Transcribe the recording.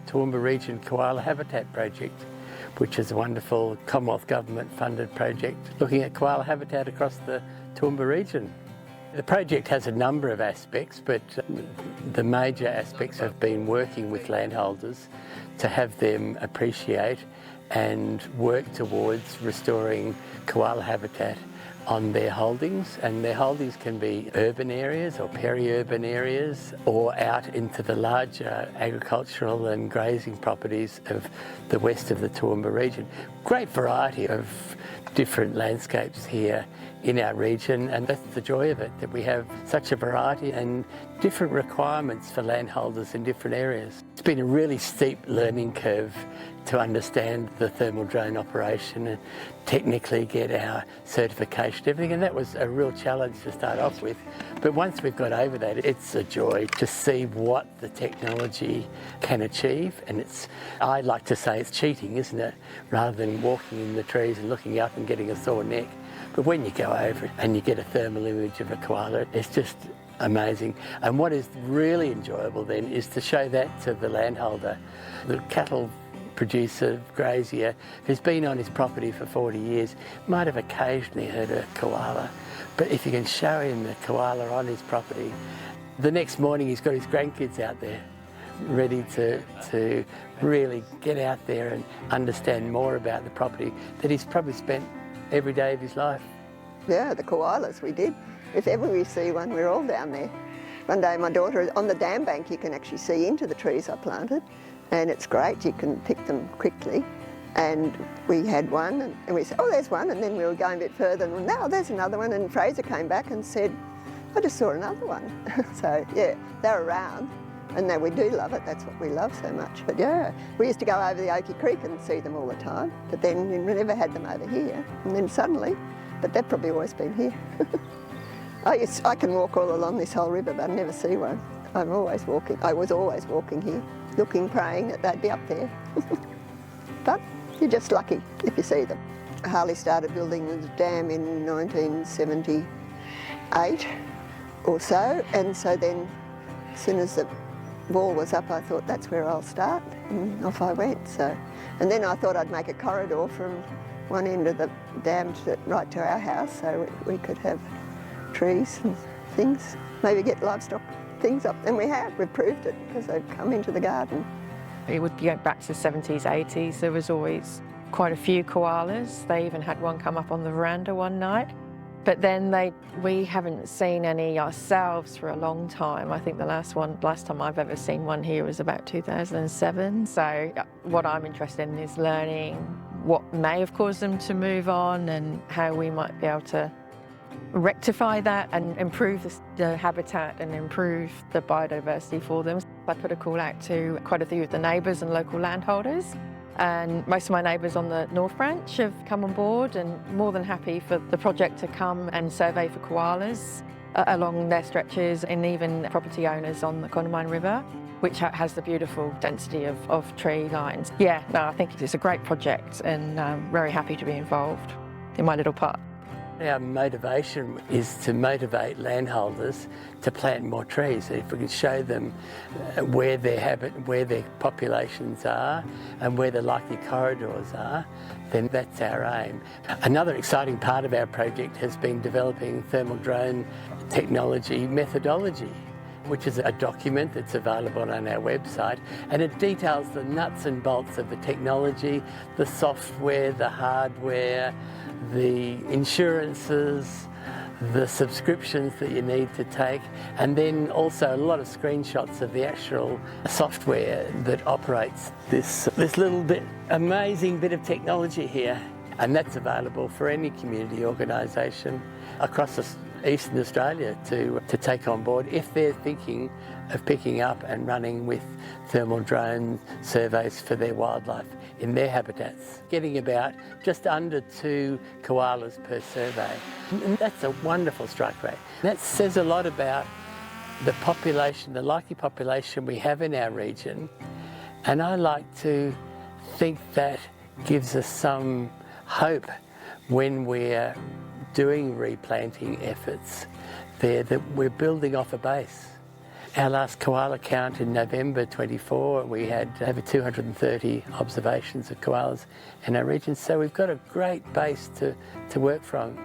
Toowoomba Region Koala Habitat Project, which is a wonderful Commonwealth Government funded project looking at koala habitat across the Toowoomba region. The project has a number of aspects, but the major aspects have been working with landholders to have them appreciate and work towards restoring koala habitat on their holdings, and their holdings can be urban areas or peri-urban areas or out into the larger agricultural and grazing properties of the west of the Toowoomba region. Great variety of different landscapes here in our region, and that's the joy of it, that we have such a variety and different requirements for landholders in different areas. It's been a really steep learning curve to understand the thermal drone operation and technically get our certification, everything, and that was a real challenge to start off with. But once we've got over that, it's a joy to see what the technology can achieve, and I like to say it's cheating, isn't it? Rather than walking in the trees and looking up and getting a sore neck. But when you go over it and you get a thermal image of a koala, it's just amazing. And what is really enjoyable then is to show that to the landholder, the cattle producer, grazier, who's been on his property for 40 years, might have occasionally heard a koala. But if you can show him the koala on his property, the next morning he's got his grandkids out there ready to really get out there and understand more about the property that he's probably spent every day of his life. Yeah, the koalas we did. If ever we see one, we're all down there. One day my daughter, on the dam bank, you can actually see into the trees I planted, and it's great, you can pick them quickly. And we had one, and we said, oh, there's one, and then we were going a bit further, and now there's another one, and Fraser came back and said, I just saw another one. So yeah, they're around, and we do love it, that's what we love so much. But yeah, we used to go over the Oakey Creek and see them all the time, but then we never had them over here, and then suddenly, but they've probably always been here. I can walk all along this whole river, but I never see one. I was always walking here, looking, praying that they'd be up there. But you're just lucky if you see them. Harley started building the dam in 1978 or so, and so then as soon as the wall was up, I thought that's where I'll start, and off I went. So, and then I thought I'd make a corridor from one end of the dam right to our house, so we could have trees and things, maybe get livestock things up, and we've proved it because they've come into the garden. It would go back to the 70s, 80s, there was always quite a few koalas. They even had one come up on the veranda one night. But then we haven't seen any ourselves for a long time. I think the last time I've ever seen one here was about 2007. So what I'm interested in is learning what may have caused them to move on and how we might be able to rectify that and improve the habitat and improve the biodiversity for them. I put a call out to quite a few of the neighbours and local landholders, and most of my neighbours on the North Branch have come on board and more than happy for the project to come and survey for koalas along their stretches, and even property owners on the Connemine River, which has the beautiful density of tree lines. Yeah, no, I think it's a great project, and I'm very happy to be involved in my little part. Our motivation is to motivate landholders to plant more trees. If we can show them where their populations are and where the likely corridors are, then that's our aim. Another exciting part of our project has been developing thermal drone technology methodology, which is a document that's available on our website, and it details the nuts and bolts of the technology, the software, the hardware, the insurances, the subscriptions that you need to take, and then also a lot of screenshots of the actual software that operates this little amazing bit of technology here. And that's available for any community organisation across Eastern Australia to take on board if they're thinking of picking up and running with thermal drone surveys for their wildlife in their habitats. Getting about just under 2 koalas per survey. And that's a wonderful strike rate. That says a lot about the population, the likely population we have in our region, and I like to think that gives us some hope when we're doing replanting efforts there, that we're building off a base. Our last koala count in November 24, we had over 230 observations of koalas in our region, so we've got a great base to work from.